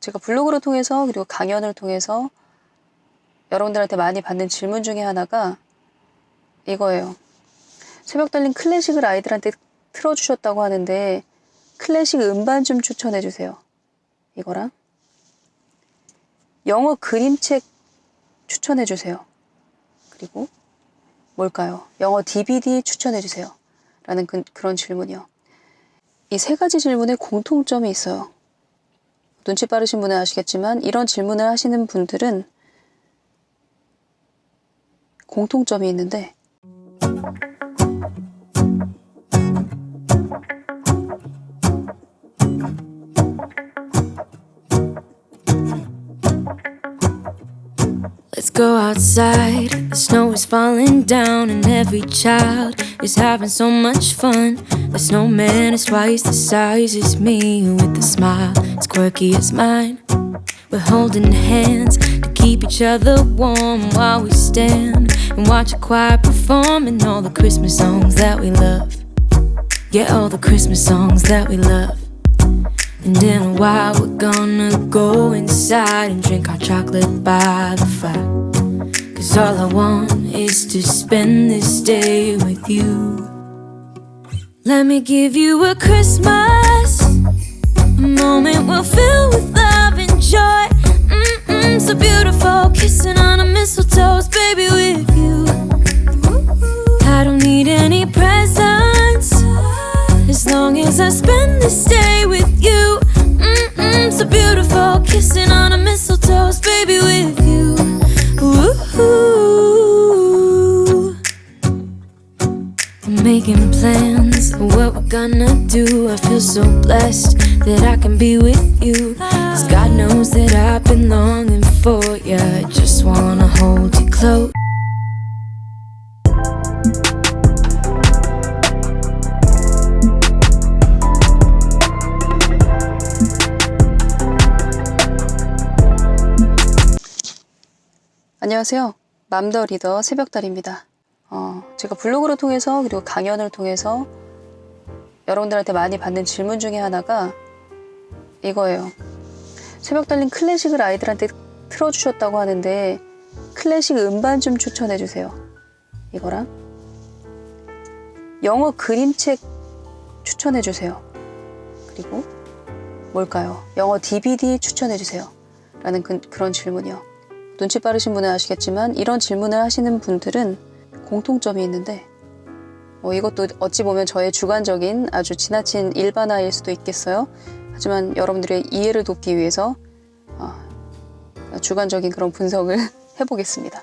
제가 블로그를 통해서 그리고 강연을 통해서 여러분들한테 많이 받는 질문 중에 하나가 이거예요. 새벽 달린 클래식을 아이들한테 틀어주셨다고 하는데 클래식 음반 좀 추천해 주세요. 이거랑 영어 그림책 추천해 주세요. 그리고 뭘까요? 영어 DVD 추천해 주세요. 라는 그런 질문이요. 이 세 가지 질문에 공통점이 있어요. 눈치 빠르신 분은 아시겠지만 이런 질문을 하시는 분들은 공통점이 있는데 Let's go outside, the snow is falling down and every child is having so much fun. The snowman is twice the size as me with a smile as quirky as mine. We're holding hands to keep each other warm while we stand and watch a choir performing all the Christmas songs that we love. Yeah, all the Christmas songs that we love. And in a while we're gonna go inside and drink our chocolate by the fire. 'Cause all I want is to spend this day with you. Let me give you a Christmas, a moment we'll fill with love and joy. So beautiful, kissing on a mistletoe, baby, with you. I don't need any presents as long as I spend this day with you. So beautiful, kissing on a mistletoe, baby, with you. Ooh. I'm making plans of what we're gonna do. I feel so blessed that I can be with you. 'Cause God knows that I've been longing for you. I just wanna hold you close. 안녕하세요. 맘더 리더 새벽달입니다. 제가 블로그를 통해서 그리고 강연을 통해서 여러분들한테 많이 받는 질문 중에 하나가 이거예요. 새벽 달린 클래식을 아이들한테 틀어주셨다고 하는데 클래식 음반 좀 추천해 주세요. 이거랑 영어 그림책 추천해 주세요. 그리고 뭘까요? 영어 DVD 추천해 주세요. 라는 그런 질문이요. 눈치 빠르신 분은 아시겠지만 이런 질문을 하시는 분들은 공통점이 있는데 이것도 어찌 보면 저의 주관적인 아주 지나친 일반화일 수도 있겠어요. 하지만 여러분들의 이해를 돕기 위해서 주관적인 그런 분석을 해보겠습니다.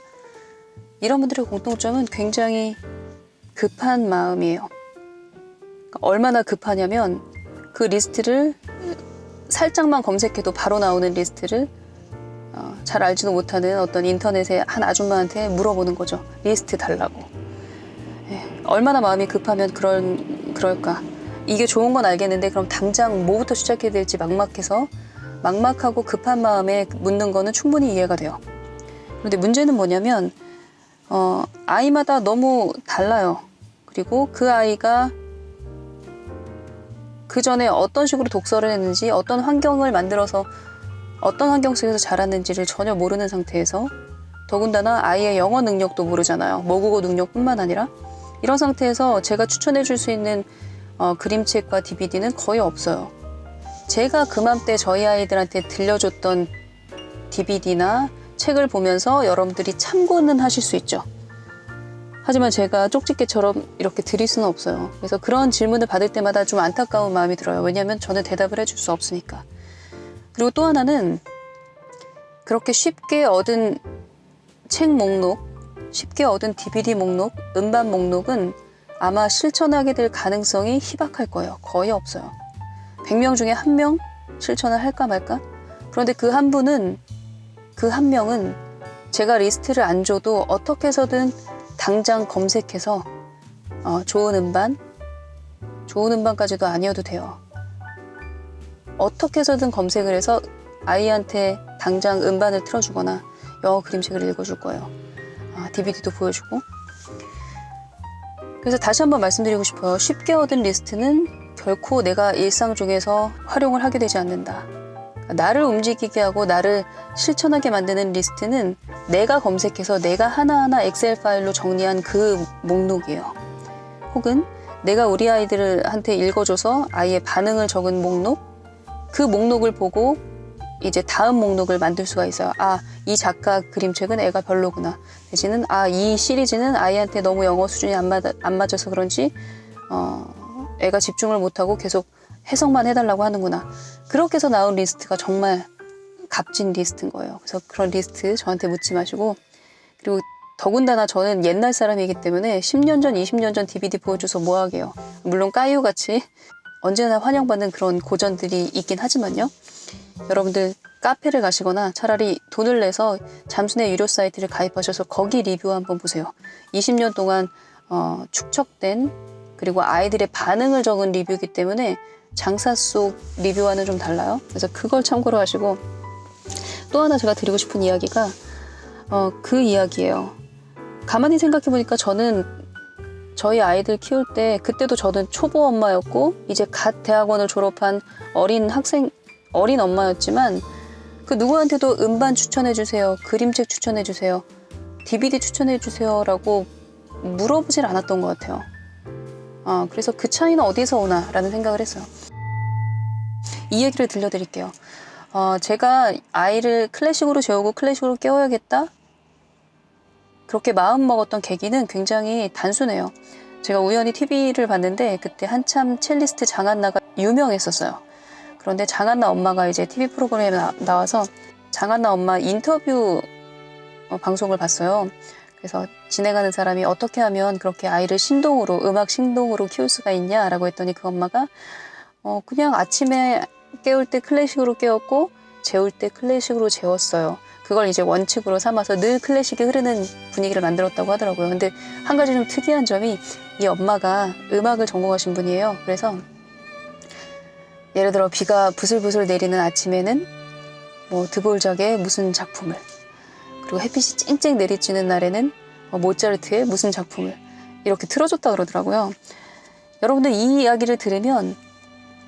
이런 분들의 공통점은 굉장히 급한 마음이에요. 얼마나 급하냐면 그 리스트를 살짝만 검색해도 바로 나오는 리스트를 잘 알지도 못하는 어떤 인터넷의 한 아줌마한테 물어보는 거죠. 리스트 달라고. 얼마나 마음이 급하면 그럴까. 이게 좋은 건 알겠는데 그럼 당장 뭐부터 시작해야 될지 막막하고 급한 마음에 묻는 거는 충분히 이해가 돼요. 그런데 문제는 뭐냐면 아이마다 너무 달라요. 그리고 그 아이가 그 전에 어떤 식으로 독서를 했는지 어떤 환경을 만들어서 어떤 환경 속에서 자랐는지를 전혀 모르는 상태에서 더군다나 아이의 영어 능력도 모르잖아요. 모국어 능력뿐만 아니라 이런 상태에서 제가 추천해 줄 수 있는 그림책과 DVD는 거의 없어요. 제가 그맘때 저희 아이들한테 들려줬던 DVD나 책을 보면서 여러분들이 참고는 하실 수 있죠. 하지만 제가 쪽집게처럼 이렇게 드릴 수는 없어요. 그래서 그런 질문을 받을 때마다 좀 안타까운 마음이 들어요. 왜냐하면 저는 대답을 해줄 수 없으니까. 그리고 또 하나는 그렇게 쉽게 얻은 책 목록, 쉽게 얻은 DVD 목록, 음반 목록은 아마 실천하게 될 가능성이 희박할 거예요. 거의 없어요. 100명 중에 1명 실천을 할까 말까? 그런데 그 한 명은 제가 리스트를 안 줘도 어떻게 해서든 당장 검색해서 좋은 음반까지도 아니어도 돼요. 어떻게 해서든 검색을 해서 아이한테 당장 음반을 틀어주거나 영어 그림책을 읽어줄 거예요. DVD도 보여주고. 그래서 다시 한번 말씀드리고 싶어요. 쉽게 얻은 리스트는 결코 내가 일상 중에서 활용을 하게 되지 않는다. 나를 움직이게 하고 나를 실천하게 만드는 리스트는 내가 검색해서 내가 하나하나 엑셀 파일로 정리한 그 목록이에요. 혹은 내가 우리 아이들한테 읽어줘서 아이의 반응을 적은 목록, 그 목록을 보고 이제 다음 목록을 만들 수가 있어요. 아, 이 작가 그림책은 애가 별로구나. 내지는 이 시리즈는 아이한테 너무 영어 수준이 안 맞아서 그런지 애가 집중을 못하고 계속 해석만 해달라고 하는구나. 그렇게 해서 나온 리스트가 정말 값진 리스트인 거예요. 그래서 그런 리스트 저한테 묻지 마시고, 그리고 더군다나 저는 옛날 사람이기 때문에 10년 전, 20년 전 DVD 보여줘서 뭐 하게요. 물론 까이오같이 언제나 환영받는 그런 고전들이 있긴 하지만요. 여러분들 카페를 가시거나 차라리 돈을 내서 잠수내 유료 사이트를 가입하셔서 거기 리뷰 한번 보세요. 20년 동안 축적된, 그리고 아이들의 반응을 적은 리뷰이기 때문에 장사 속 리뷰와는 좀 달라요. 그래서 그걸 참고로 하시고, 또 하나 제가 드리고 싶은 이야기가 그 이야기예요. 가만히 생각해 보니까 저는 저희 아이들 키울 때, 그때도 저는 초보 엄마였고 이제 갓 대학원을 졸업한 어린 엄마였지만, 그 누구한테도 음반 추천해 주세요, 그림책 추천해 주세요, DVD 추천해 주세요라고 물어보질 않았던 것 같아요. 그래서 그 차이는 어디서 오나 라는 생각을 했어요. 이 얘기를 들려드릴게요. 제가 아이를 클래식으로 재우고 클래식으로 깨워야겠다, 그렇게 마음먹었던 계기는 굉장히 단순해요. 제가 우연히 TV를 봤는데 그때 한참 첼리스트 장한나가 유명했었어요. 그런데 장한나 엄마가 이제 TV 프로그램에 나와서 장한나 엄마 인터뷰 방송을 봤어요. 그래서 진행하는 사람이 어떻게 하면 그렇게 아이를 신동으로, 음악 신동으로 키울 수가 있냐라고 했더니 그 엄마가 그냥 아침에 깨울 때 클래식으로 깨웠고 재울 때 클래식으로 재웠어요. 그걸 이제 원칙으로 삼아서 늘 클래식이 흐르는 분위기를 만들었다고 하더라고요. 근데 한 가지 좀 특이한 점이, 이 엄마가 음악을 전공하신 분이에요. 그래서 예를 들어 비가 부슬부슬 내리는 아침에는 뭐 드볼작의 무슨 작품을, 그리고 햇빛이 쨍쨍 내리쬐는 날에는 모차르트의 무슨 작품을 이렇게 틀어줬다 그러더라고요. 여러분들 이 이야기를 들으면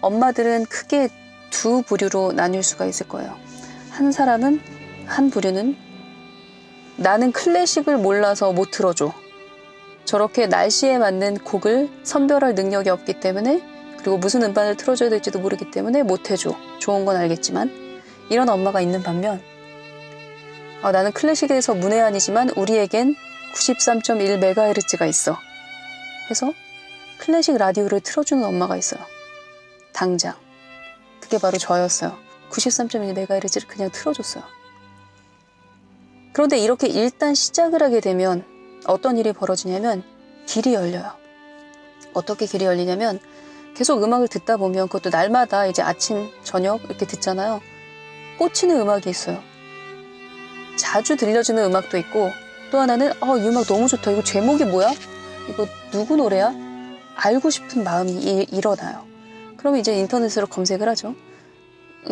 엄마들은 크게 두 부류로 나뉠 수가 있을 거예요. 한 부류는 나는 클래식을 몰라서 못 틀어줘, 저렇게 날씨에 맞는 곡을 선별할 능력이 없기 때문에, 그리고 무슨 음반을 틀어줘야 될지도 모르기 때문에 못 해줘, 좋은 건 알겠지만, 이런 엄마가 있는 반면, 나는 클래식에 대해서 문외한이지만 우리에겐 93.1MHz가 있어 해서 클래식 라디오를 틀어주는 엄마가 있어요. 당장. 그게 바로 저였어요. 93.1MHz를 그냥 틀어줬어요. 그런데 이렇게 일단 시작을 하게 되면 어떤 일이 벌어지냐면 길이 열려요. 어떻게 길이 열리냐면, 계속 음악을 듣다 보면, 그것도 날마다 이제 아침, 저녁 이렇게 듣잖아요. 꽂히는 음악이 있어요. 자주 들려주는 음악도 있고, 또 하나는 이 음악 너무 좋다, 이거 제목이 뭐야? 이거 누구 노래야? 알고 싶은 마음이 일어나요. 그럼 이제 인터넷으로 검색을 하죠.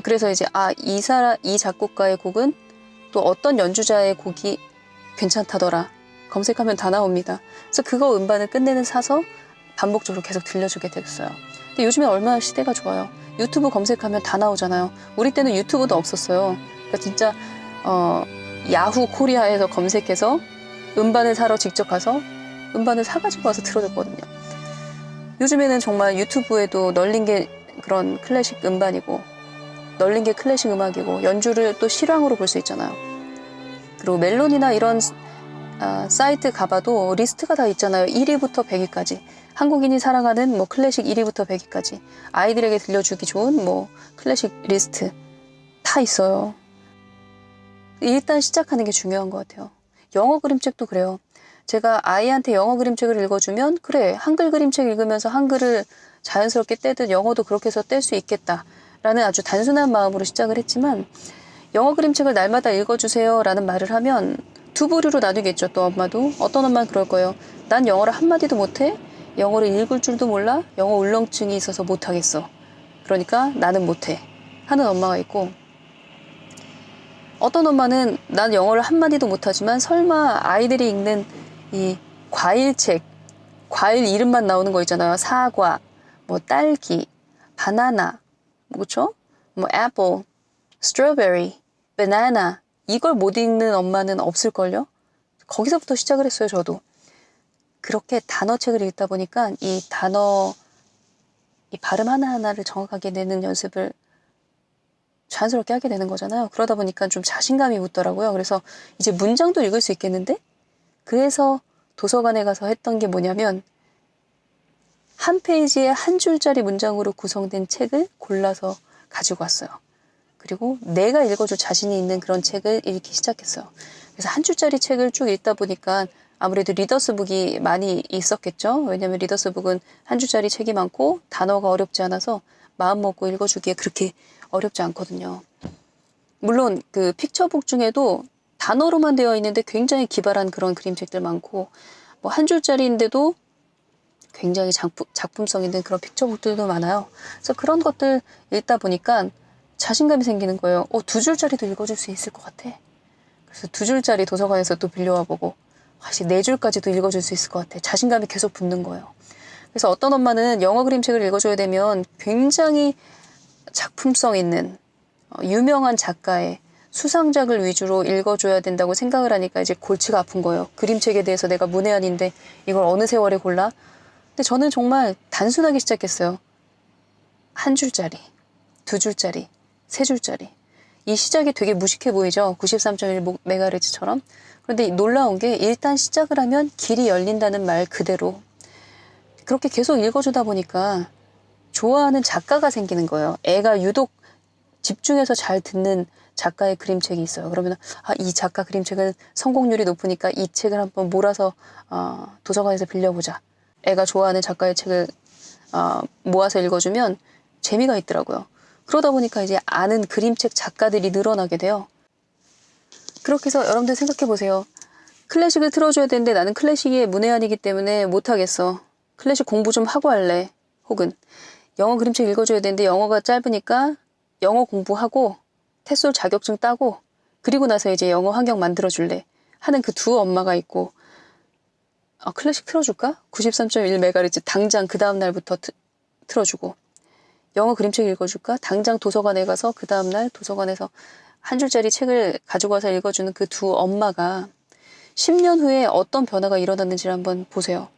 그래서 이제 이 작곡가의 곡은 또 어떤 연주자의 곡이 괜찮다더라, 검색하면 다 나옵니다. 그래서 그거 음반을 끝내는 사서 반복적으로 계속 들려주게 됐어요. 근데 요즘에 얼마나 시대가 좋아요. 유튜브 검색하면 다 나오잖아요. 우리 때는 유튜브도 없었어요. 그러니까 진짜 야후 코리아에서 검색해서 음반을 사러 직접 가서 음반을 사가지고 와서 틀어줬거든요. 요즘에는 정말 유튜브에도 널린 게 그런 클래식 음반이고, 널린 게 클래식 음악이고, 연주를 또 실황으로 볼 수 있잖아요. 그리고 멜론이나 이런 사이트 가봐도 리스트가 다 있잖아요. 1위부터 100위까지. 한국인이 사랑하는 뭐 클래식 1위부터 100위까지. 아이들에게 들려주기 좋은 뭐 클래식 리스트 다 있어요. 일단 시작하는 게 중요한 것 같아요. 영어 그림책도 그래요. 제가 아이한테 영어 그림책을 읽어주면, 그래, 한글 그림책 읽으면서 한글을 자연스럽게 떼듯 영어도 그렇게 해서 뗄 수 있겠다 라는 아주 단순한 마음으로 시작을 했지만, 영어 그림책을 날마다 읽어주세요 라는 말을 하면 두 부류로 나뉘겠죠. 또 엄마도, 어떤 엄마는 그럴 거예요. 난 영어를 한마디도 못해, 영어를 읽을 줄도 몰라, 영어 울렁증이 있어서 못하겠어, 그러니까 나는 못해 하는 엄마가 있고, 어떤 엄마는 난 영어를 한마디도 못하지만 설마 아이들이 읽는 이 과일책, 과일 이름만 나오는 거 있잖아요. 사과, 뭐 딸기, 바나나, 뭐 그쵸? 뭐 애플, strawberry, banana 이걸 못 읽는 엄마는 없을걸요? 거기서부터 시작을 했어요, 저도. 그렇게 단어책을 읽다 보니까 이 단어, 이 발음 하나하나를 정확하게 내는 연습을 자연스럽게 하게 되는 거잖아요. 그러다 보니까 좀 자신감이 붙더라고요. 그래서 이제 문장도 읽을 수 있겠는데? 그래서 도서관에 가서 했던 게 뭐냐면 한 페이지에 한 줄짜리 문장으로 구성된 책을 골라서 가지고 왔어요. 그리고 내가 읽어줄 자신이 있는 그런 책을 읽기 시작했어요. 그래서 한 줄짜리 책을 쭉 읽다 보니까 아무래도 리더스북이 많이 있었겠죠. 왜냐하면 리더스북은 한 줄짜리 책이 많고 단어가 어렵지 않아서 마음 먹고 읽어주기에 그렇게 어렵지 않거든요. 물론 그 픽처북 중에도 단어로만 되어 있는데 굉장히 기발한 그런 그림책들 많고 뭐 한 줄짜리인데도 굉장히 작품성 있는 그런 픽처북들도 많아요. 그래서 그런 것들 읽다 보니까 자신감이 생기는 거예요. 두 줄짜리도 읽어줄 수 있을 것 같아. 그래서 2줄짜리 도서관에서 또 빌려와 보고 사실 4줄까지도 읽어줄 수 있을 것 같아. 자신감이 계속 붙는 거예요. 그래서 어떤 엄마는 영어 그림책을 읽어줘야 되면 굉장히 작품성 있는 유명한 작가의 수상작을 위주로 읽어줘야 된다고 생각을 하니까 이제 골치가 아픈 거예요. 그림책에 대해서 내가 문외한인데 이걸 어느 세월에 골라? 근데 저는 정말 단순하게 시작했어요. 1줄짜리, 2줄짜리, 3줄짜리. 이 시작이 되게 무식해 보이죠? 93.1MHz처럼. 그런데 놀라운 게 일단 시작을 하면 길이 열린다는 말 그대로 그렇게 계속 읽어주다 보니까 좋아하는 작가가 생기는 거예요. 애가 유독 집중해서 잘 듣는 작가의 그림책이 있어요. 그러면 이 작가 그림책은 성공률이 높으니까 이 책을 한번 몰아서 도서관에서 빌려보자. 애가 좋아하는 작가의 책을 모아서 읽어주면 재미가 있더라고요. 그러다 보니까 이제 아는 그림책 작가들이 늘어나게 돼요. 그렇게 해서 여러분들 생각해 보세요. 클래식을 틀어줘야 되는데 나는 클래식이 문외한이기 때문에 못하겠어. 클래식 공부 좀 하고 할래. 혹은 영어 그림책 읽어줘야 되는데 영어가 짧으니까 영어 공부하고 테솔 자격증 따고 그리고 나서 이제 영어 환경 만들어줄래 하는 그 두 엄마가 있고 클래식 틀어줄까? 93.1MHz 당장 그 다음 날부터 틀어주고 영어 그림책 읽어줄까? 당장 도서관에 가서 그 다음날 도서관에서 한 줄짜리 책을 가지고 와서 읽어주는 그 두 엄마가 10년 후에 어떤 변화가 일어났는지를 한번 보세요.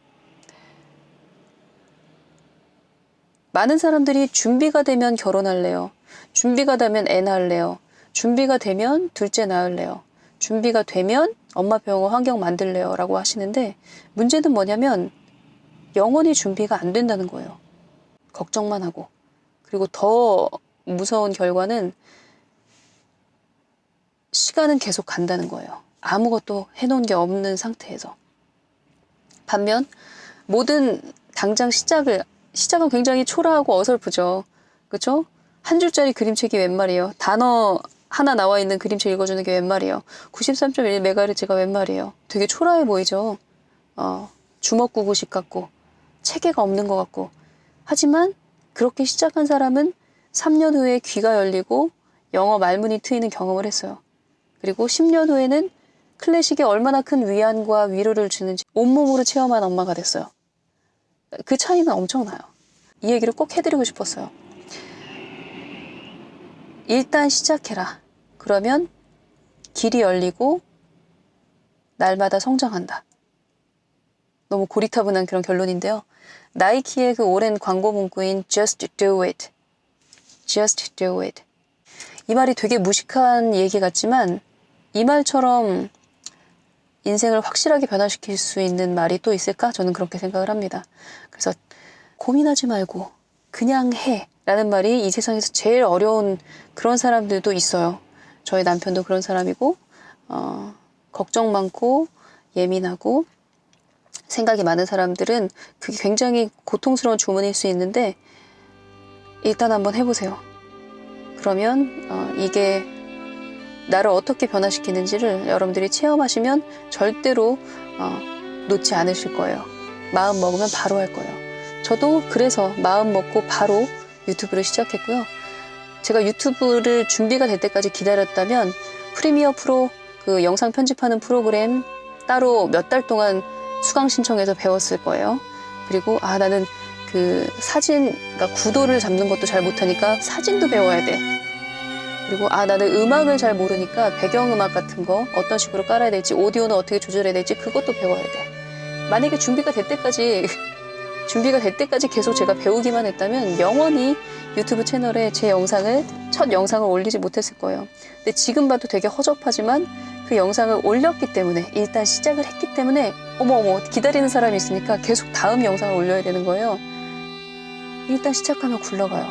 많은 사람들이 준비가 되면 결혼할래요. 준비가 되면 애 낳을래요. 준비가 되면 둘째 낳을래요. 준비가 되면 엄마 병원 환경 만들래요 라고 하시는데 문제는 뭐냐면 영원히 준비가 안 된다는 거예요. 걱정만 하고. 그리고 더 무서운 결과는 시간은 계속 간다는 거예요. 아무것도 해놓은 게 없는 상태에서. 반면 모든 당장 시작은 굉장히 초라하고 어설프죠. 그렇죠? 한 줄짜리 그림책이 웬 말이에요. 단어 하나 나와 있는 그림책 읽어주는 게 웬 말이에요. 93.1MHz가 웬 말이에요. 되게 초라해 보이죠. 주먹구구식 같고 체계가 없는 것 같고. 하지만 그렇게 시작한 사람은 3년 후에 귀가 열리고 영어 말문이 트이는 경험을 했어요. 그리고 10년 후에는 클래식에 얼마나 큰 위안과 위로를 주는지 온몸으로 체험한 엄마가 됐어요. 그 차이는 엄청나요. 이 얘기를 꼭 해드리고 싶었어요. 일단 시작해라. 그러면 길이 열리고 날마다 성장한다. 너무 고리타분한 그런 결론인데요. 나이키의 그 오랜 광고 문구인 Just do it. Just do it. 이 말이 되게 무식한 얘기 같지만 이 말처럼 인생을 확실하게 변화시킬 수 있는 말이 또 있을까? 저는 그렇게 생각을 합니다. 그래서 고민하지 말고 그냥 해 라는 말이 이 세상에서 제일 어려운 그런 사람들도 있어요. 저희 남편도 그런 사람이고 걱정 많고 예민하고 생각이 많은 사람들은 그게 굉장히 고통스러운 주문일 수 있는데 일단 한번 해보세요. 그러면 이게 나를 어떻게 변화시키는지를 여러분들이 체험하시면 절대로 놓지 않으실 거예요. 마음 먹으면 바로 할 거예요. 저도 그래서 마음 먹고 바로 유튜브를 시작했고요. 제가 유튜브를 준비가 될 때까지 기다렸다면 프리미어 프로 그 영상 편집하는 프로그램 따로 몇 달 동안 수강 신청해서 배웠을 거예요. 그리고 나는 그 사진, 그러니까 구도를 잡는 것도 잘 못하니까 사진도 배워야 돼. 그리고 나는 음악을 잘 모르니까 배경음악 같은 거 어떤 식으로 깔아야 될지, 오디오는 어떻게 조절해야 될지 그것도 배워야 돼. 만약에 준비가 될 때까지 계속 제가 배우기만 했다면 영원히 유튜브 채널에 제 첫 영상을 올리지 못했을 거예요. 근데 지금 봐도 되게 허접하지만 그 영상을 올렸기 때문에, 일단 시작을 했기 때문에 어머 기다리는 사람이 있으니까 계속 다음 영상을 올려야 되는 거예요. 일단 시작하면 굴러가요.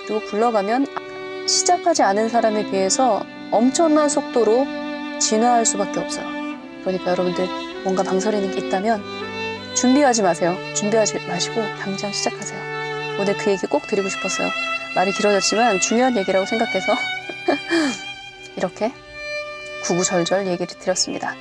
그리고 굴러가면 시작하지 않은 사람에 비해서 엄청난 속도로 진화할 수밖에 없어요. 그러니까 여러분들 뭔가 망설이는 게 있다면 준비하지 마세요. 준비하지 마시고 당장 시작하세요. 오늘 그 얘기 꼭 드리고 싶었어요. 말이 길어졌지만 중요한 얘기라고 생각해서 이렇게 구구절절 얘기를 드렸습니다.